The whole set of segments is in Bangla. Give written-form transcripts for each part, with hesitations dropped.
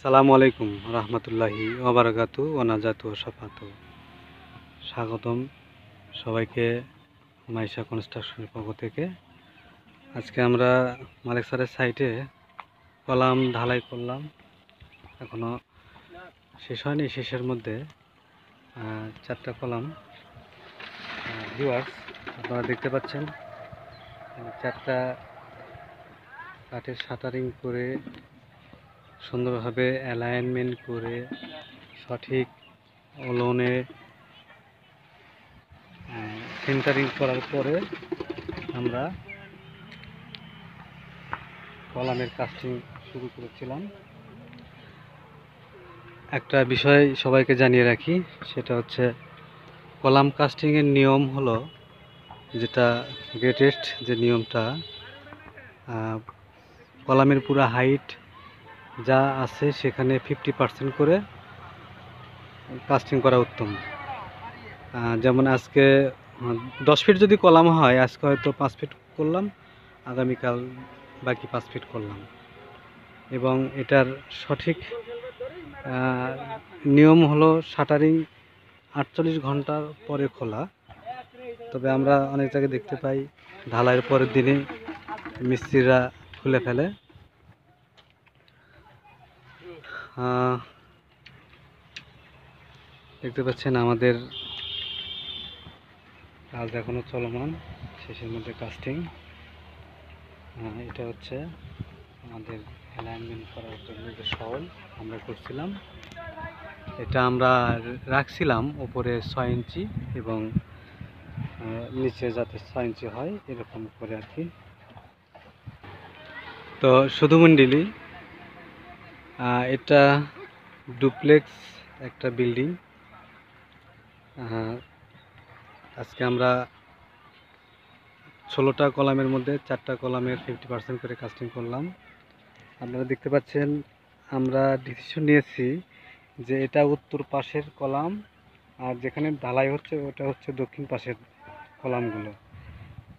আসসালামু আলাইকুম রহমতুল্লাহি ওবারাকাতু ওনাজাতু সাফাতু। স্বাগতম সবাইকে মাইশা কনস্ট্রাকশনের পক্ষ থেকে। আজকে আমরা মালিক স্যারের সাইটে কলাম ঢালাই করলাম, এখনো শেষ হয়নি। শেষের মধ্যে 4টা কলাম ভিউয়ার্স আপনারা দেখতে পাচ্ছেন। 4টা কাঠের শাটারিং করে সুন্দরভাবে অ্যালাইনমেন্ট করে সঠিক ওলনে সেন্টারিং করার পরে আমরা কলামের কাস্টিং শুরু করেছিলাম। একটা বিষয় সবাইকে জানিয়ে রাখি, সেটা হচ্ছে কলাম কাস্টিংয়ের নিয়ম হলো, যেটা গ্রেটেস্ট যে নিয়মটা, কলামের পুরো হাইট যা আছে সেখানে 50% করে কাস্টিং করা উত্তম। যেমন আজকে 10 ফিট যদি কলাম হয়, আজকে হয়তো 5 ফিট করলাম, আগামীকাল বাকি 5 ফিট করলাম। এবং এটার সঠিক নিয়ম হলো শাটারিং 48 ঘন্টার পরে খোলা। তবে আমরা অনেক জায়গায় দেখতে পাই ঢালাইয়ের পরের দিনে মিস্ত্রিরা খুলে ফেলে। দেখতে পাচ্ছেন আমাদের কাজ এখনো চলমান, শেষের মধ্যে কাস্টিং। এটা হচ্ছে আমাদের অ্যালাইনমেন্ট করার জন্য যে শল আমরা করছিলাম, এটা আমরা রাখছিলাম উপরে 6 ইঞ্চি এবং নিচে যাতে 6 ইঞ্চি হয় এরকম করে আর কি। তো শুধু মন্ডলী, এটা ডুপ্লেক্স একটা বিল্ডিং। আজকে আমরা 16টা কলামের মধ্যে 4টা কলামের 50% করে কাস্টিং করলাম। আপনারা দেখতে পাচ্ছেন আমরা ডিসিশন নিয়েছি যে এটা উত্তর পাশের কলাম, আর যেখানে ঢালাই হচ্ছে ওটা হচ্ছে দক্ষিণ পাশের কলামগুলো।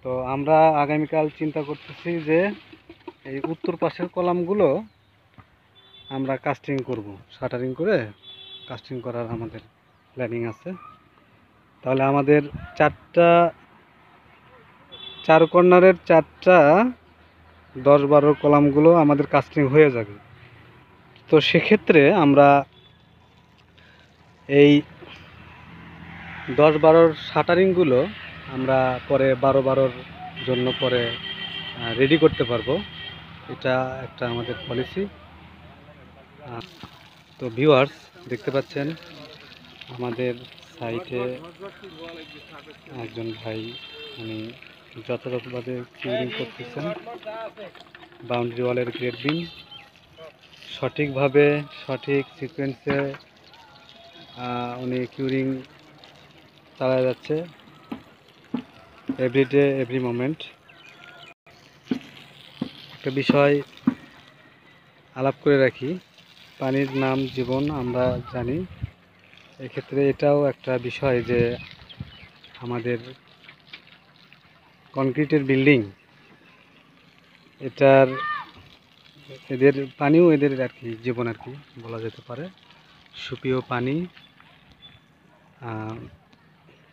তো আমরা আগামীকাল চিন্তা করতেছি যে এই উত্তর পাশের কলামগুলো আমরা কাস্টিং করব, শাটারিং করে কাস্টিং করার আমাদের প্ল্যানিং আছে। তাহলে আমাদের 4 কর্নারের 4টা 10-12 কলামগুলো আমাদের কাস্টিং হয়ে যাবে। তো সেক্ষেত্রে আমরা এই 10-12 শাটারিংগুলো আমরা পরে 12-12 জন্য পরে রেডি করতে পারবো। এটা একটা আমাদের পলিসি। তো ভিউয়ার্স দেখতে পাচ্ছেন আমাদের সাইটে একজন ভাই উনি যথাযথভাবে কিউরিং করতেছেন। বাউন্ডারি ওয়ালের গ্রেড বিম সঠিকভাবে সঠিক সিকোয়েন্সে উনি কিউরিং চালায় যাচ্ছে, এভরিডে এভরি মোমেন্ট। একটা বিষয় আলাপ করে রাখি, পানির নাম জীবন আমরা জানি। এক্ষেত্রে এটাও একটা বিষয় যে আমাদের কনক্রিটের বিল্ডিং, এদের পানিও এদের আর কি জীবন আর কি বলা যেতে পারে। সুপেয় পানি,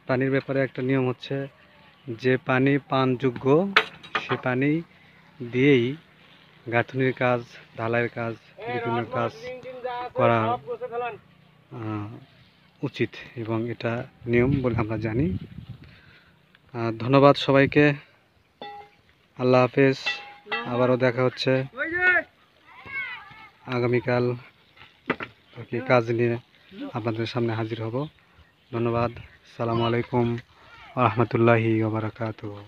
পানির ব্যাপারে একটা নিয়ম হচ্ছে যে পানি পানযোগ্য সে পানি দিয়েই গাঁথনির কাজ, ঢালাইয়ের কাজ, বিভিন্ন কাজ করা উচিত এবং এটা নিয়ম বলে আমরা জানি। ধন্যবাদ সবাইকে, আল্লাহ হাফেজ। আবারও দেখা হচ্ছে আগামীকাল কাজ নিয়ে আপনাদের সামনে হাজির হব। ধন্যবাদ। আসসালামু আলাইকুম ওয়া রাহমাতুল্লাহি ওয়া বারাকাতুহু।